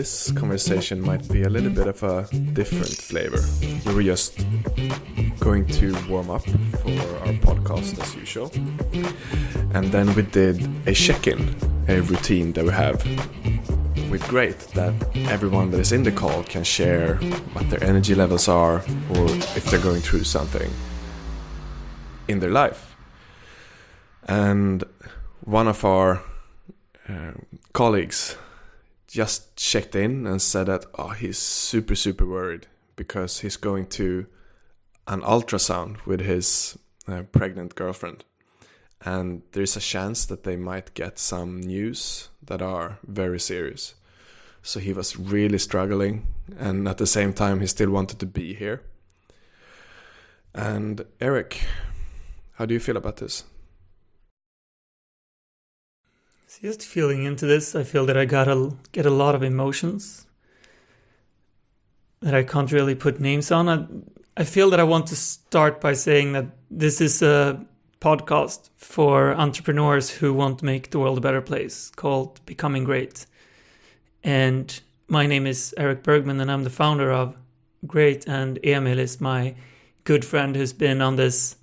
this conversation might be a little bit of a different flavor. We were just going to warm up for our podcast as usual. And then we did a check-in, a routine that we have with Great, that everyone that is in the call can share what their energy levels are or if they're going through something in their life. And one of our colleagues just checked in and said that he's super worried because he's going to an ultrasound with his pregnant girlfriend, and there's a chance that they might get some news that are very serious. So he was really struggling, and at the same time he still wanted to be here. And Eric, how do you feel about this? Just feeling into this, I feel that I get a lot of emotions that I can't really put names on. I feel that I want to start by saying that this is a podcast for entrepreneurs who want to make the world a better place, called Becoming Great. And my name is Eric Bergman, and I'm the founder of Great, and Emil is my good friend who's been on this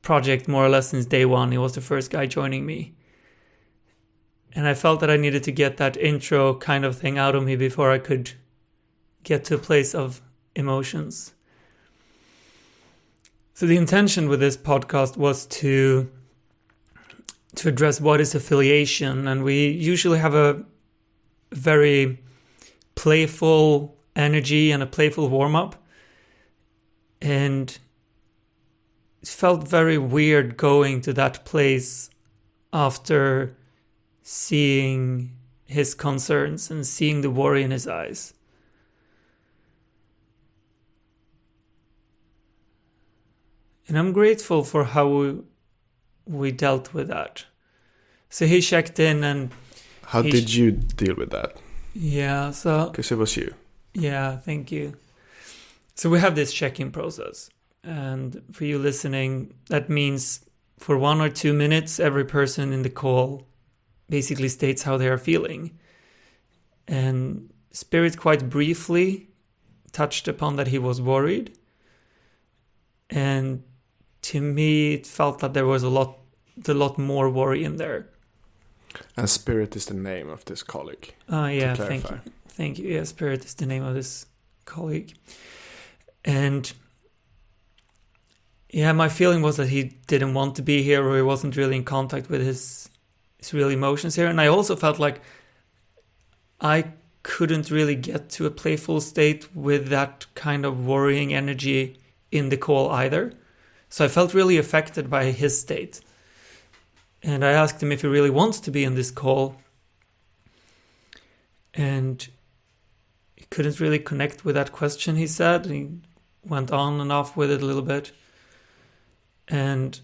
project more or less since day one. He was the first guy joining me. And I felt that I needed to get that intro kind of thing out of me before I could get to a place of emotions. So the intention with this podcast was to address what is affiliation. And we usually have a very playful energy and a playful warm-up. And it felt very weird going to that place after seeing his concerns and seeing the worry in his eyes. And I'm grateful for how we dealt with that. So he checked in and... How did you deal with that? Yeah, so... Because it was you. Yeah, thank you. So we have this check-in process. And for you listening, that means for 1 or 2 minutes, every person in the call basically states how they are feeling. And Spirit quite briefly touched upon that he was worried. And to me, it felt that there was a lot more worry in there. And Spirit is the name of this colleague. Yeah, thank you. Yeah, Spirit is the name of this colleague. And yeah, my feeling was that he didn't want to be here, or he wasn't really in contact with his real emotions here. And I also felt like I couldn't really get to a playful state with that kind of worrying energy in the call either. So I felt really affected by his state. And I asked him if he really wants to be in this call. And he couldn't really connect with that question, he said. He went on and off with it a little bit. And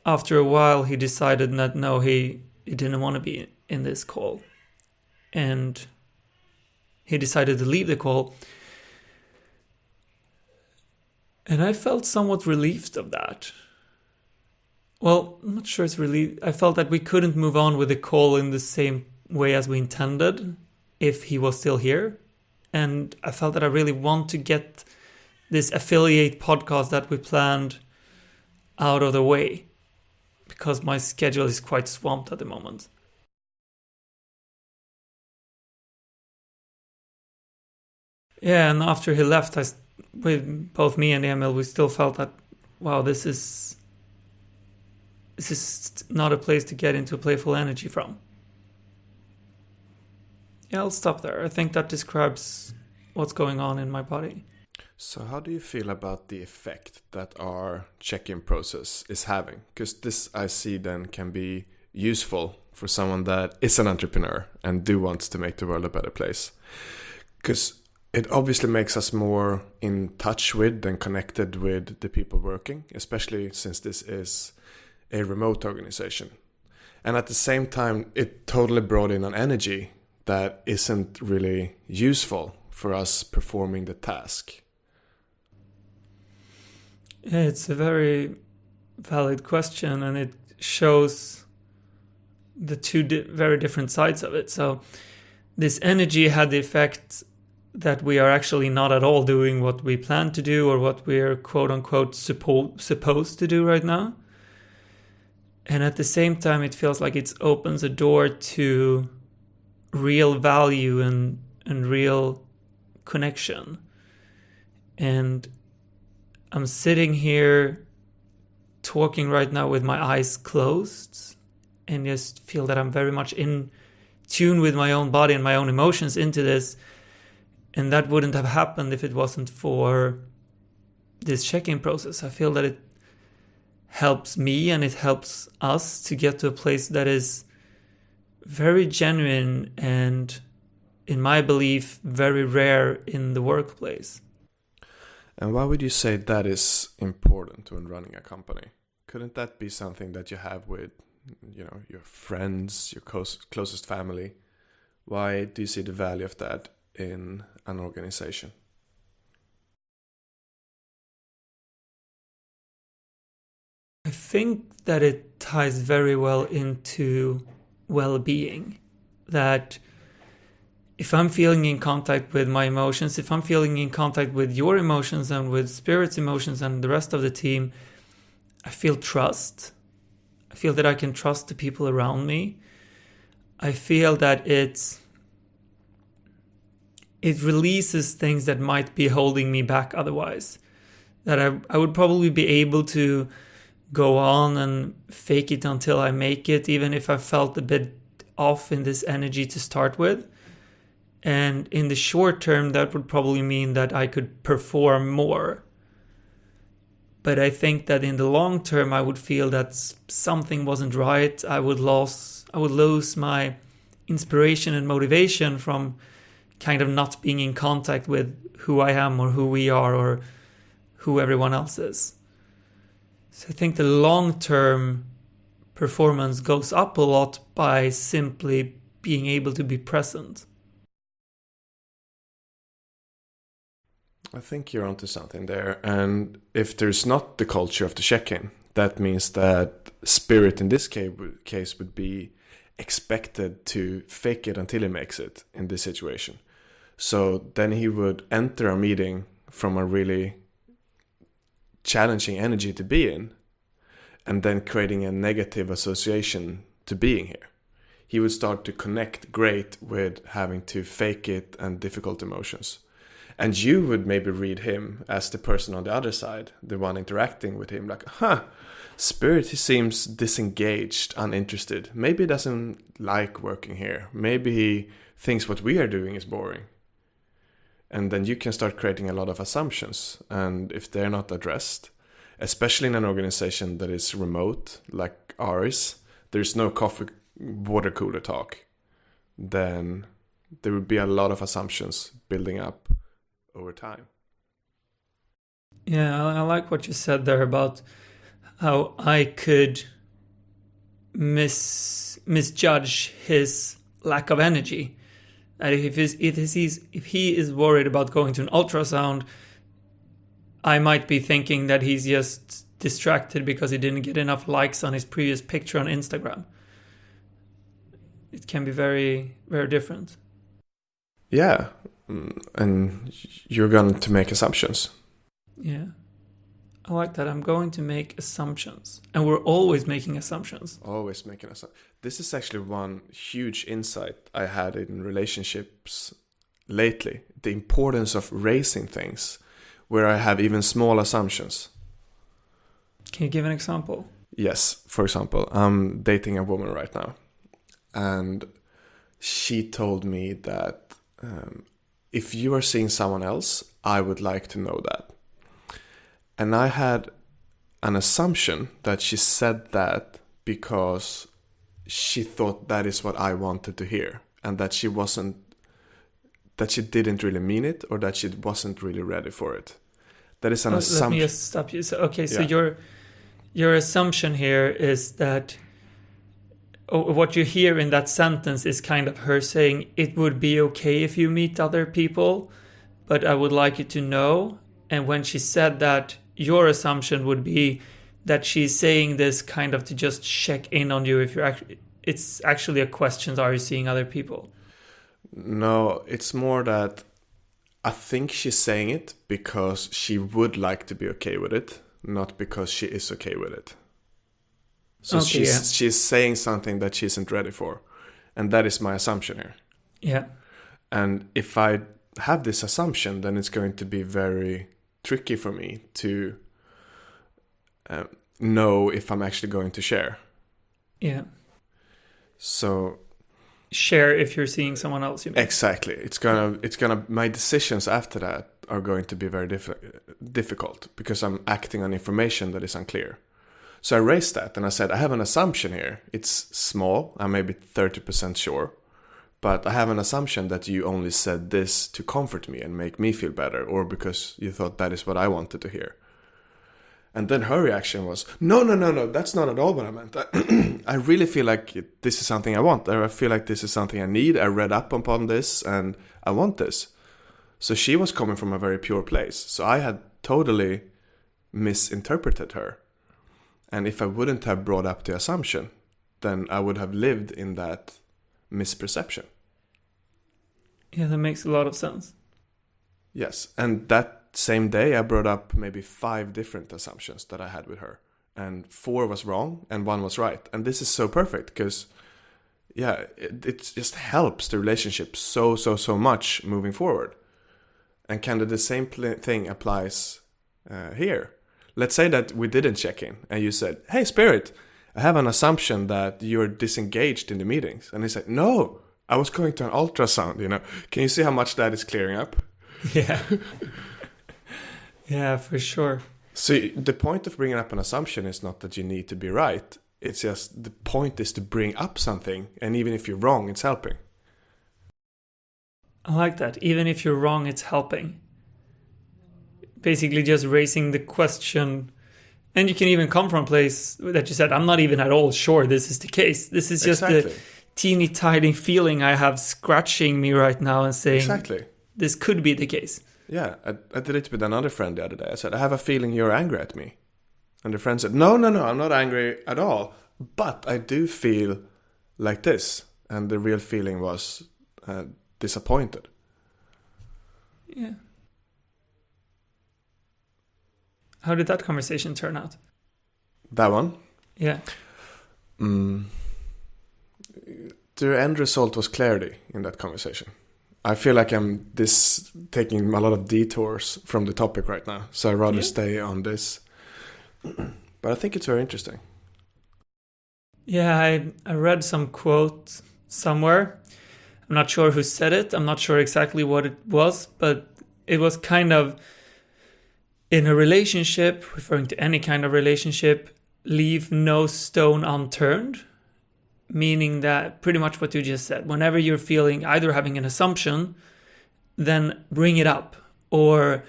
after a while, he decided that no, he didn't want to be in this call. And he decided to leave the call. And I felt somewhat relieved of that. Well, I'm not sure it's relieved. I felt that we couldn't move on with the call in the same way as we intended if he was still here. And I felt that I really want to get this affiliate podcast that we planned out of the way, because my schedule is quite swamped at the moment. Yeah, and after he left, with both me and Emil, we still felt that, wow, this is not a place to get into playful energy from. Yeah, I'll stop there. I think that describes what's going on in my body. So how do you feel about the effect that our check-in process is having? Because this, I see, then can be useful for someone that is an entrepreneur and wants to make the world a better place. Because it obviously makes us more in touch with and connected with the people working, especially since this is a remote organization. And at the same time, it totally brought in an energy that isn't really useful for us performing the task. Yeah, it's a very valid question, and it shows the two very different sides of it. So this energy had the effect that we are actually not at all doing what we plan to do or what we're quote unquote supposed to do right now. And at the same time, it feels like it opens a door to real value and real connection. And I'm sitting here talking right now with my eyes closed and just feel that I'm very much in tune with my own body and my own emotions into this. And that wouldn't have happened if it wasn't for this check-in process. I feel that it helps me and it helps us to get to a place that is very genuine and, in my belief, very rare in the workplace. And why would you say that is important when running a company? Couldn't that be something that you have with, your friends, your closest family? Why do you see the value of that in an organization? I think that it ties very well into well-being. That if I'm feeling in contact with my emotions, if I'm feeling in contact with your emotions and with Spirit's emotions and the rest of the team, I feel trust. I feel that I can trust the people around me. I feel that it releases things that might be holding me back otherwise. That I would probably be able to go on and fake it until I make it, even if I felt a bit off in this energy to start with. And in the short term, that would probably mean that I could perform more. But I think that in the long term, I would feel that something wasn't right. I would lose my inspiration and motivation from kind of not being in contact with who I am or who we are or who everyone else is. So I think the long-term performance goes up a lot by simply being able to be present. I think you're onto something there. And if there's not the culture of the check-in, that means that Spirit in this case would be expected to fake it until he makes it in this situation. So then he would enter a meeting from a really challenging energy to be in, and then creating a negative association to being here. He would start to connect great with having to fake it and difficult emotions. And you would maybe read him as the person on the other side, the one interacting with him, like, Spirit, he seems disengaged, uninterested. Maybe he doesn't like working here. Maybe he thinks what we are doing is boring. And then you can start creating a lot of assumptions. And if they're not addressed, especially in an organization that is remote, like ours, there's no coffee water cooler talk, then there would be a lot of assumptions building up over time. Yeah, I like what you said there about how I could misjudge his lack of energy. And if he is worried about going to an ultrasound, I might be thinking that he's just distracted because he didn't get enough likes on his previous picture on Instagram. It can be very, very different. Yeah, and you're going to make assumptions. Yeah, I like that. I'm going to make assumptions. And we're always making assumptions. Always making assumptions. This is actually one huge insight I had in relationships lately. The importance of raising things where I have even small assumptions. Can you give an example? Yes, for example, I'm dating a woman right now. And she told me that if you are seeing someone else, I would like to know that. And I had an assumption that she said that because she thought that is what I wanted to hear, and that she didn't really mean it, or that she wasn't really ready for it. That is an assumption. Let me just stop you. So your assumption here is that what you hear in that sentence is kind of her saying it would be okay if you meet other people, but I would like you to know. And when she said that, your assumption would be that she's saying this kind of to just check in on you if you're actually, it's actually a question, are you seeing other people? No, it's more that I think she's saying it because she would like to be okay with it, not because she is okay with it. So Okay, she's saying something that she isn't ready for. And that is my assumption here. Yeah. And if I have this assumption, then it's going to be very tricky for me to know if I'm actually going to share. Yeah. So share if you're seeing someone else, you mean? exactly. It's gonna my decisions after that are going to be very difficult because I'm acting on information that is unclear. So I raised that and I said, I have an assumption here. It's small. I'm maybe 30% sure. But I have an assumption that you only said this to comfort me and make me feel better, or because you thought that is what I wanted to hear. And then her reaction was, no, that's not at all what I meant. I really feel like this is something I want. I feel like this is something I need. I read up upon this and I want this. So she was coming from a very pure place. So I had totally misinterpreted her. And if I wouldn't have brought up the assumption, then I would have lived in that misperception. Yeah, that makes a lot of sense. Yes, and that same day I brought up maybe 5 different assumptions that I had with her. And 4 was wrong and 1 was right. And this is so perfect because, yeah, it just helps the relationship so much moving forward. And kind of the same thing applies here. Let's say that we didn't check in and you said, hey, Spirit, I have an assumption that you're disengaged in the meetings. And he said, no, I was going to an ultrasound, Can you see how much that is clearing up? Yeah. Yeah, for sure. So the point of bringing up an assumption is not that you need to be right. It's just the point is to bring up something. And even if you're wrong, it's helping. I like that. Even if you're wrong, it's helping. Basically just raising the question. And you can even come from a place that you said, I'm not even at all sure this is the case. This is just the teeny tiny feeling I have scratching me right now and saying, this could be the case. Yeah, I did it with another friend the other day. I said, I have a feeling you're angry at me. And the friend said, no, I'm not angry at all. But I do feel like this. And the real feeling was disappointed. Yeah. How did that conversation turn out? That one? Yeah. The end result was clarity in that conversation. I feel like I'm taking a lot of detours from the topic right now. So I'd rather stay on this. But I think it's very interesting. Yeah, I read some quote somewhere. I'm not sure who said it. I'm not sure exactly what it was. But it was kind of, in a relationship, referring to any kind of relationship, leave no stone unturned. Meaning that pretty much what you just said. Whenever you're feeling either having an assumption, then bring it up. Or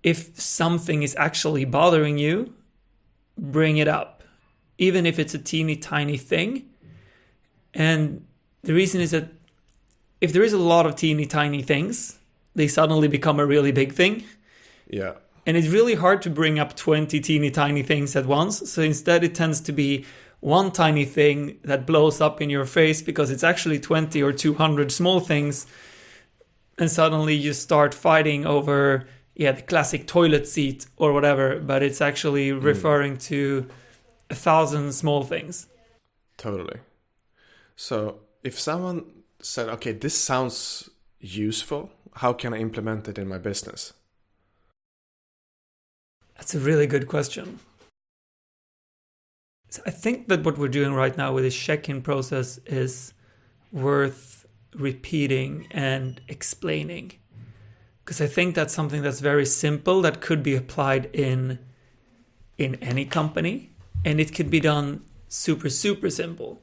if something is actually bothering you, bring it up. Even if it's a teeny tiny thing. And the reason is that if there is a lot of teeny tiny things, they suddenly become a really big thing. Yeah. And it's really hard to bring up 20 teeny tiny things at once. So instead it tends to be one tiny thing that blows up in your face because it's actually 20 or 200 small things. And suddenly you start fighting over, the classic toilet seat or whatever. But it's actually referring to 1,000 small things. Totally. So if someone said, okay, this sounds useful, how can I implement it in my business? That's a really good question. I think that what we're doing right now with this check-in process is worth repeating and explaining. Because I think that's something that's very simple that could be applied in any company. And it could be done super simple.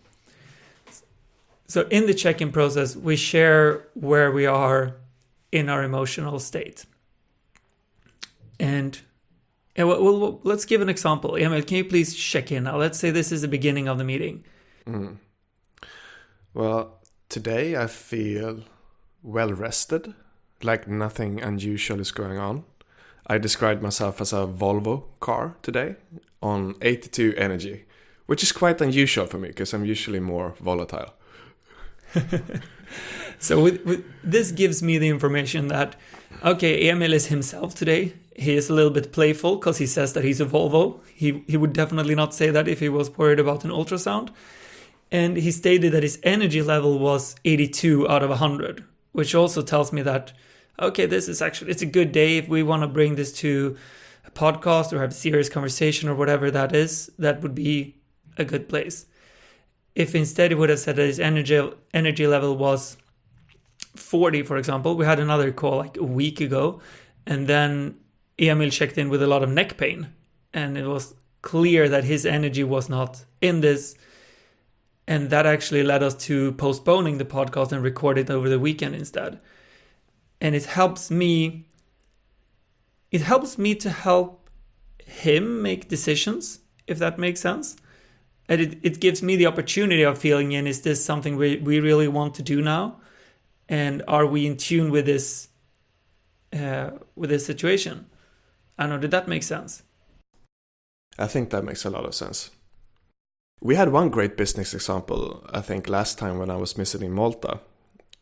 So in the check-in process, we share where we are in our emotional state. And well, let's give an example. Emil, can you please check in now? Let's say this is the beginning of the meeting. Well, today I feel well rested, like nothing unusual is going on. I described myself as a Volvo car today on 82 energy, which is quite unusual for me because I'm usually more volatile. So with this gives me the information that, okay, Emil is himself today. He is a little bit playful because he says that he's a Volvo. He would definitely not say that if he was worried about an ultrasound. And he stated that his energy level was 82 out of 100, which also tells me that, okay, it's a good day. If we want to bring this to a podcast or have a serious conversation or whatever that is, that would be a good place. If instead he would have said that his energy level was 40, for example, we had another call like a week ago, and then Emil checked in with a lot of neck pain, and it was clear that his energy was not in this, and that actually led us to postponing the podcast and record it over the weekend instead. And it helps me to help him make decisions, if that makes sense. And it gives me the opportunity of feeling in, is this something we really want to do now? And are we in tune with this situation? I don't know, did that make sense? I think that makes a lot of sense. We had one great business example, I think, last time when I was visiting Malta.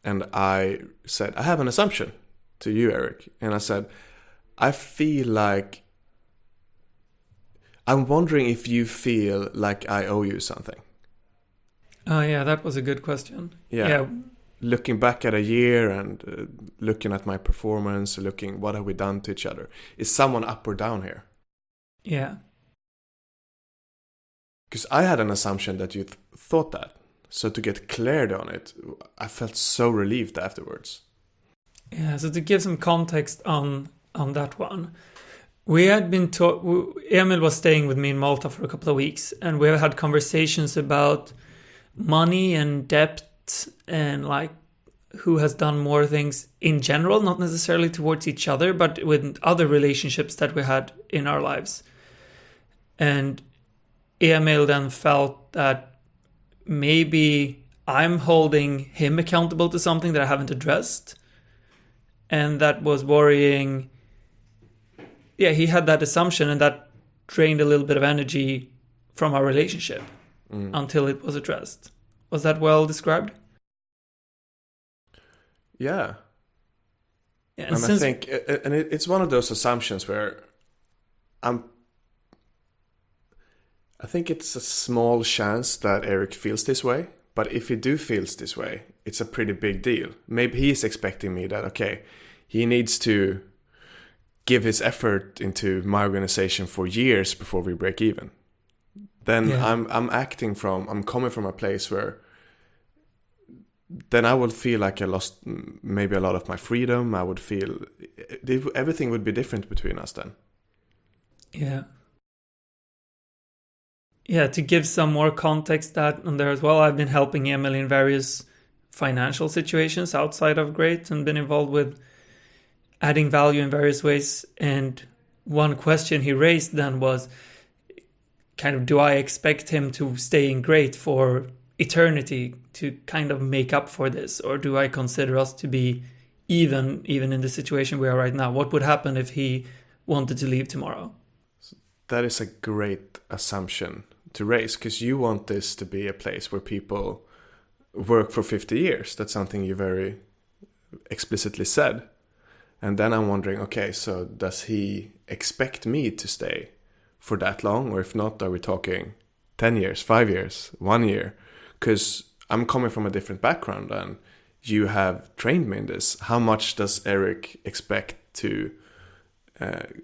And I said, I have an assumption to you, Eric. And I said, I feel like, I'm wondering if you feel like I owe you something. Oh, yeah, that was a good question. Yeah. Looking back at a year and looking at my performance, looking what have we done to each other. Is someone up or down here? Yeah. Because I had an assumption that you thought that. So to get cleared on it, I felt so relieved afterwards. Yeah, so to give some context on that one, we had been Emil was staying with me in Malta for a couple of weeks, and we have had conversations about money and debt and like who has done more things in general, not necessarily towards each other, but with other relationships that we had in our lives. And Emil then felt that maybe I'm holding him accountable to something that I haven't addressed. And that was worrying. Yeah, he had that assumption, and that drained a little bit of energy from our relationship until it was addressed. Was that well described? Yeah. Yeah, and I think it's one of those assumptions where I think it's a small chance that Eric feels this way, but if he feels this way, it's a pretty big deal. Maybe he's expecting me that, okay, he needs to give his effort into my organization for years before we break even. Then I'm coming from a place where then I would feel like I lost maybe a lot of my freedom. I would feel everything would be different between us then. Yeah. Yeah, to give some more context on there as well, I've been helping Emily in various financial situations outside of Great and been involved with adding value in various ways. And one question he raised then was kind of, do I expect him to stay in Great for eternity to kind of make up for this? Or do I consider us to be even in the situation we are right now? What would happen if he wanted to leave tomorrow? That is a great assumption to raise, because you want this to be a place where people work for 50 years. That's something you very explicitly said. And then I'm wondering, okay, so does he expect me to stay for that long? Or if not, are we talking 10 years, 5 years, 1 year? Because I'm coming from a different background and you have trained me in this. How much does Eric expect to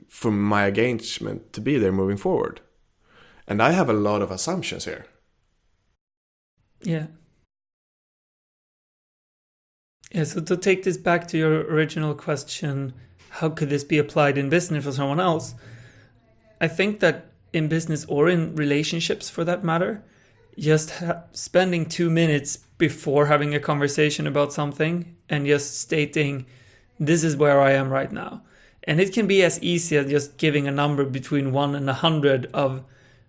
for my engagement to be there moving forward? And I have a lot of assumptions here. Yeah. Yeah, so to take this back to your original question, how could this be applied in business for someone else? I think that in business or in relationships for that matter, just spending 2 minutes before having a conversation about something and just stating, this is where I am right now. And it can be as easy as just giving a number between 1 and 100 of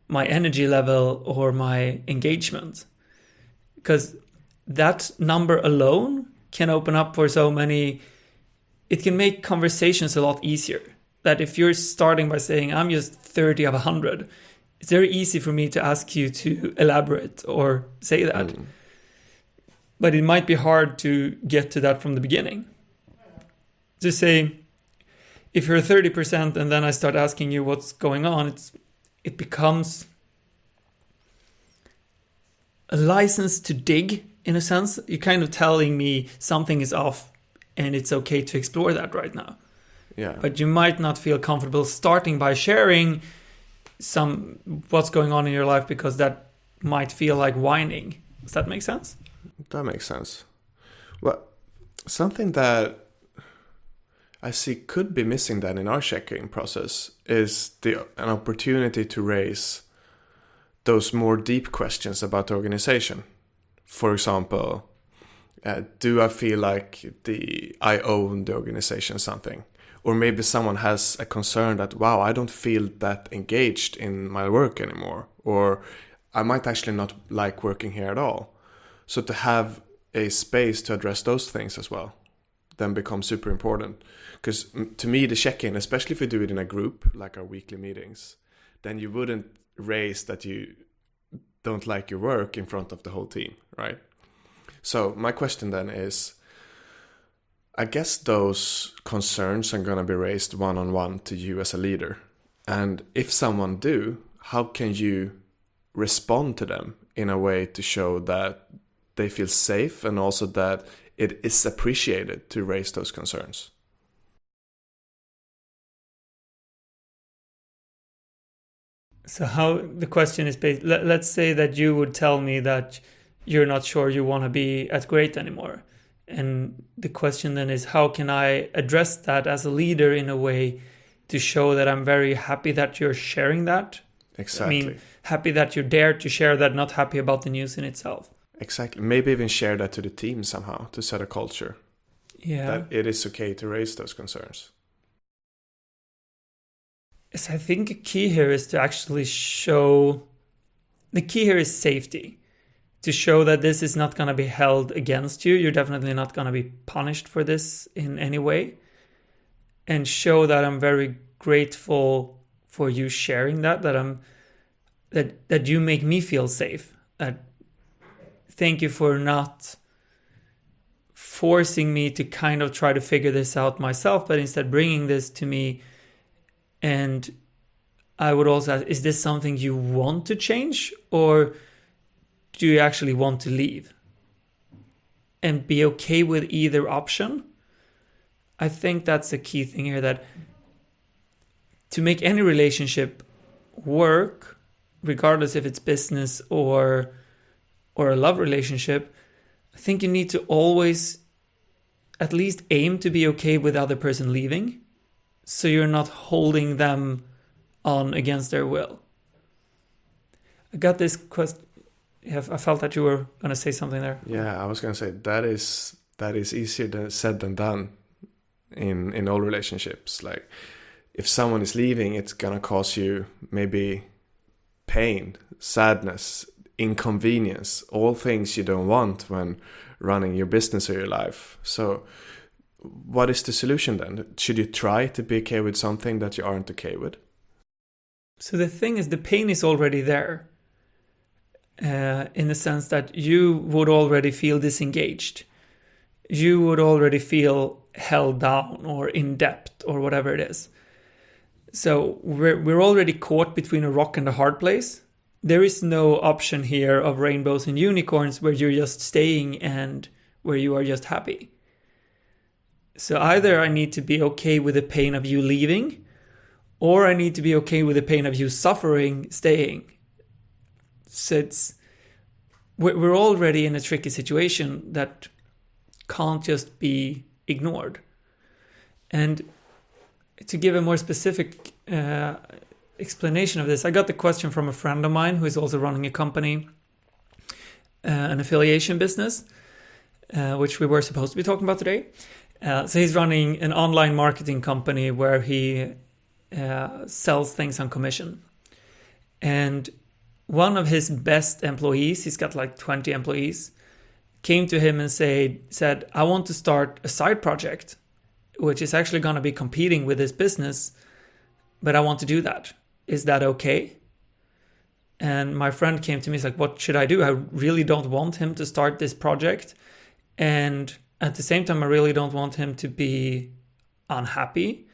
my energy level or my engagement. Because that number alone can open up for so many, it can make conversations a lot easier. That if you're starting by saying, I'm just 30 of 100, it's very easy for me to ask you to elaborate or say that. But it might be hard to get to that from the beginning. To say, if you're 30% and then I start asking you what's going on, it becomes a license to dig, in a sense. You're kind of telling me something is off and it's okay to explore that right now. Yeah. But you might not feel comfortable starting by sharing what's going on in your life, because that might feel like whining. Does that make sense? That makes sense. Well, something that I see could be missing then in our checking process is an opportunity to raise those more deep questions about the organization. For example, do I feel like I own the organization something? Or maybe someone has a concern that, wow, I don't feel that engaged in my work anymore. Or I might actually not like working here at all. So to have a space to address those things as well then becomes super important. Because to me, the check-in, especially if we do it in a group, like our weekly meetings, then you wouldn't raise that you don't like your work in front of the whole team, right? So my question then is, I guess those concerns are going to be raised one-on-one to you as a leader. And if someone do, how can you respond to them in a way to show that they feel safe and also that it is appreciated to raise those concerns? So how the question is based, let's say that you would tell me that you're not sure you want to be at Great anymore. And the question then is, how can I address that as a leader in a way to show that I'm very happy that you're sharing that? Exactly. I mean, happy that you dare to share that, not happy about the news in itself. Exactly. Maybe even share that to the team somehow to set a culture. Yeah. That it is okay to raise those concerns. Yes, I think a key here is to actually show, the key here is safety. To show that this is not going to be held against you. You're definitely not going to be punished for this in any way. And show that I'm very grateful for you sharing that that you make me feel safe. Thank you for not forcing me to kind of try to figure this out myself, but instead bringing this to me. And I would also ask, is this something you want to change, or do you actually want to leave? And be okay with either option. I think that's a key thing here, that to make any relationship work, regardless if it's business or a love relationship, I think you need to always at least aim to be okay with the other person leaving, so you're not holding them on against their will. I got this question. I felt that you were going to say something there. Yeah, I was going to say that is easier said than done in all relationships. Like, if someone is leaving, it's going to cause you maybe pain, sadness, inconvenience, all things you don't want when running your business or your life. So what is the solution then? Should you try to be okay with something that you aren't okay with? So the thing is, the pain is already there. In the sense that you would already feel disengaged. You would already feel held down or in debt or whatever it is. So we're already caught between a rock and a hard place. There is no option here of rainbows and unicorns where you're just staying and where you are just happy. So either I need to be okay with the pain of you leaving, or I need to be okay with the pain of you suffering staying. So we're already in a tricky situation that can't just be ignored. And to give a more specific explanation of this, I got the question from a friend of mine who is also running a company, an affiliation business, which we were supposed to be talking about today. So he's running an online marketing company where he sells things on commission. And one of his best employees, he's got like 20 employees, came to him and said, I want to start a side project, which is actually going to be competing with his business, but I want to do that. Is that okay? And my friend came to me, he's like, what should I do? I really don't want him to start this project. And at the same time, I really don't want him to be unhappy.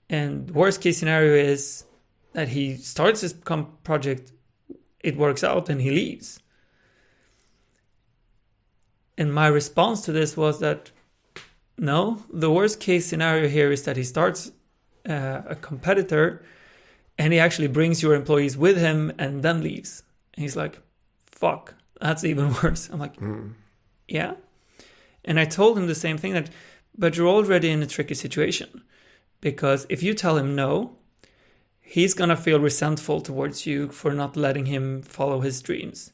And worst case scenario is that he starts this project, it works out, and he leaves. And my response to this was that, no, the worst case scenario here is that he starts a competitor and he actually brings your employees with him and then leaves. And he's like, fuck, that's even worse. I'm like, yeah. And I told him the same thing, but you're already in a tricky situation. Because if you tell him no, he's going to feel resentful towards you for not letting him follow his dreams.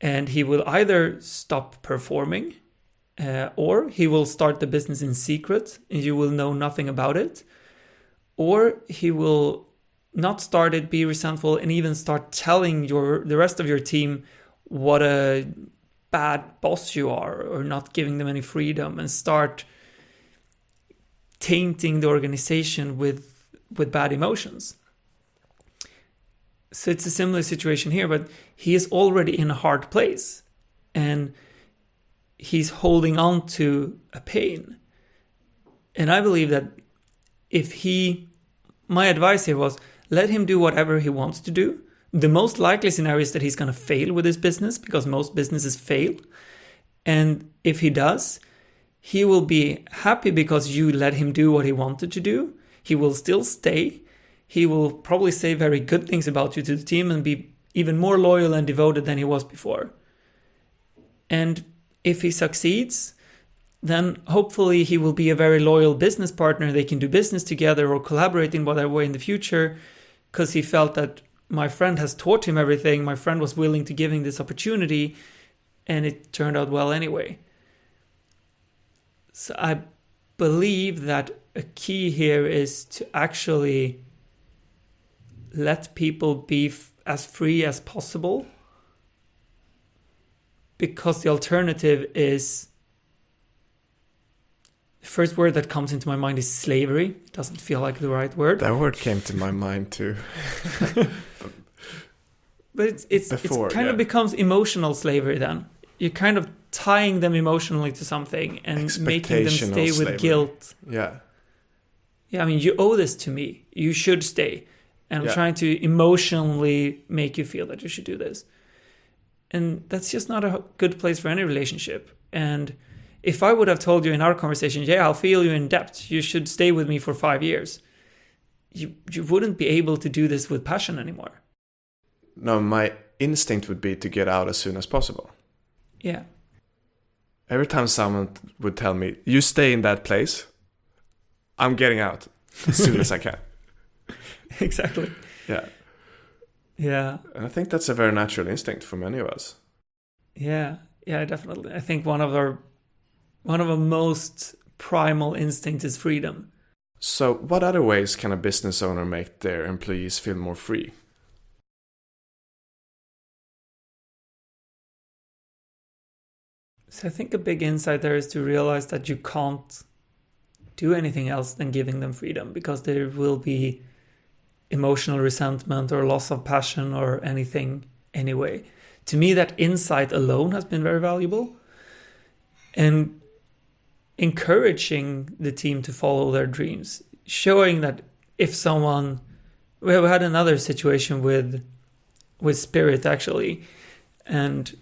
And he will either stop performing or he will start the business in secret and you will know nothing about it. Or he will not start it, be resentful, and even start telling the rest of your team what a bad boss you are, or not giving them any freedom, and start tainting the organization with bad emotions. So it's a similar situation here, but he is already in a hard place and he's holding on to a pain. And I believe that my advice here was, let him do whatever he wants to do. The most likely scenario is that he's going to fail with his business, because most businesses fail. And if he does, he will be happy because you let him do what he wanted to do. He will still stay. He will probably say very good things about you to the team and be even more loyal and devoted than he was before. And if he succeeds, then hopefully he will be a very loyal business partner. They can do business together or collaborate in whatever way in the future, because he felt that my friend has taught him everything. My friend was willing to give him this opportunity, and it turned out well anyway. So I believe that a key here is to actually let people be as free as possible, because the alternative is, the first word that comes into my mind is slavery. It doesn't feel like the right word. That word came to my mind too. But it kind of becomes emotional slavery then. You're kind of tying them emotionally to something and making them stay with guilt. Yeah. Yeah, I mean, you owe this to me. You should stay. And I'm trying to emotionally make you feel that you should do this. And that's just not a good place for any relationship. And if I would have told you in our conversation, I'll feel you in debt, you should stay with me for 5 years, you wouldn't be able to do this with passion anymore. No, my instinct would be to get out as soon as possible. Yeah. Every time someone would tell me, you stay in that place, I'm getting out as soon as I can. Exactly. Yeah. Yeah. And I think that's a very natural instinct for many of us. Yeah. Yeah, definitely. I think one of our most primal instincts is freedom. So what other ways can a business owner make their employees feel more free? So I think a big insight there is to realize that you can't do anything else than giving them freedom, because there will be emotional resentment or loss of passion or anything anyway. To me, that insight alone has been very valuable. And encouraging the team to follow their dreams, showing that if someone, we have had another situation with Spirit actually, and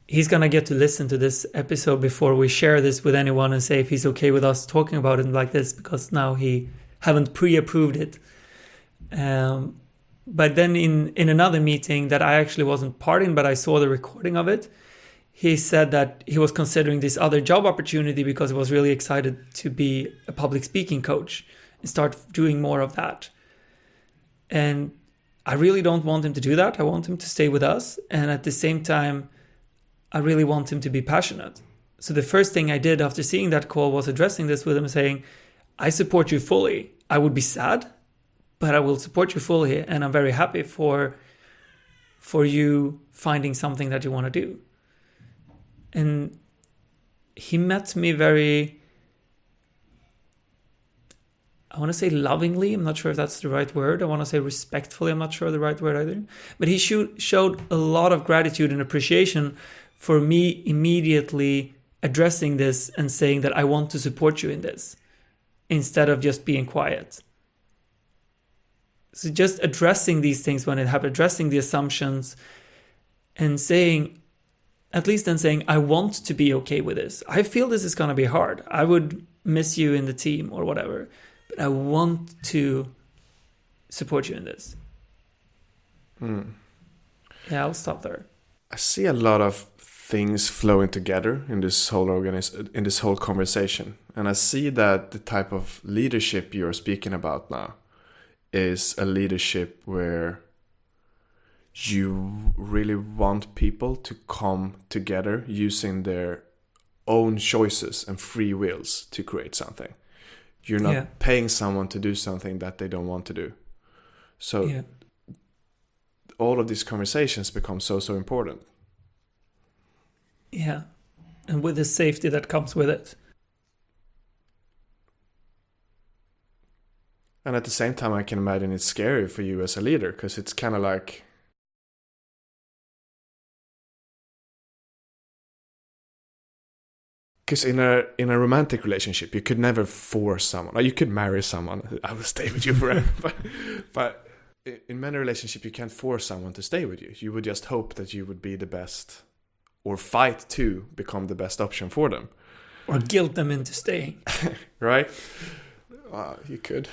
he's going to get to listen to this episode before we share this with anyone and say if he's okay with us talking about it like this, because now he haven't pre-approved it. But then in another meeting that I actually wasn't part in, but I saw the recording of it, he said that he was considering this other job opportunity because he was really excited to be a public speaking coach and start doing more of that. And I really don't want him to do that. I want him to stay with us. And at the same time, I really want him to be passionate. So the first thing I did after seeing that call was addressing this with him, saying, I support you fully. I would be sad, but I will support you fully. And I'm very happy for you finding something that you want to do. And he met me very I want to say lovingly. I'm not sure if that's the right word. I want to say respectfully. I'm not sure the right word either. But he showed a lot of gratitude and appreciation for me immediately addressing this and saying that I want to support you in this instead of just being quiet. So just addressing these things when it happened, addressing the assumptions and saying, at least then saying, I want to be okay with this. I feel this is going to be hard. I would miss you in the team or whatever, but I want to support you in this. Yeah, I'll stop there. I see a lot of things flowing together in this whole in this whole conversation, and I see that the type of leadership you're speaking about now is a leadership where you really want people to come together using their own choices and free wills to create something. You're not paying someone to do something that they don't want to do. So all of these conversations become so important. Yeah. And with the safety that comes with it. And at the same time, I can imagine it's scary for you as a leader, because it's kind of like, because in a romantic relationship, you could never force someone. Or you could marry someone. I will stay with you forever. but in many relationships, you can't force someone to stay with you. You would just hope that you would be the best, or fight to become the best option for them, or guilt them into staying. Right? You could.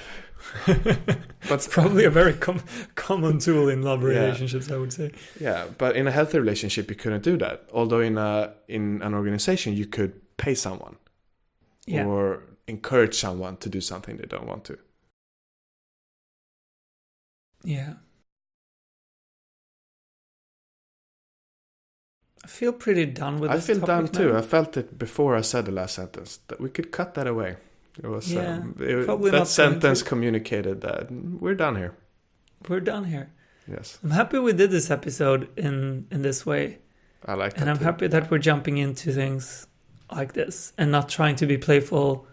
But it's probably a very common tool in love relationships, I would say. Yeah, but in a healthy relationship, you couldn't do that. Although in an organization, you could pay someone or encourage someone to do something they don't want to. Yeah. I feel pretty done with this. I feel done too. Now. I felt it before I said the last sentence. That we could cut that away. It was probably that sentence communicated that we're done here. We're done here. Yes. I'm happy we did this episode in this way. I like that. And I'm happy that we're jumping into things like this and not trying to be playful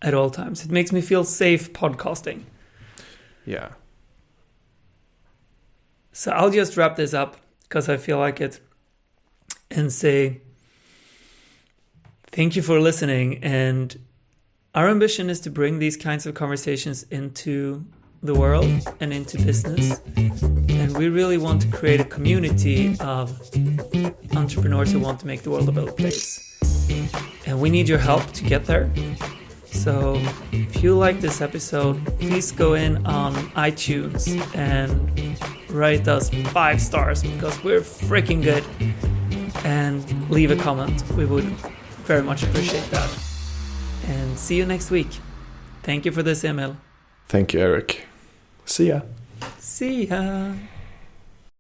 at all times. It makes me feel safe podcasting. Yeah. So I'll just wrap this up because I feel like it and say thank you for listening. And our ambition is to bring these kinds of conversations into the world and into business. And we really want to create a community of entrepreneurs who want to make the world a better place. And we need your help to get there. So if you like this episode, please go in on iTunes and rate us 5 stars because we're freaking good. And leave a comment. We would very much appreciate that. And see you next week. Thank you for this, Emil. Thank you, Eric. See ya. See ya.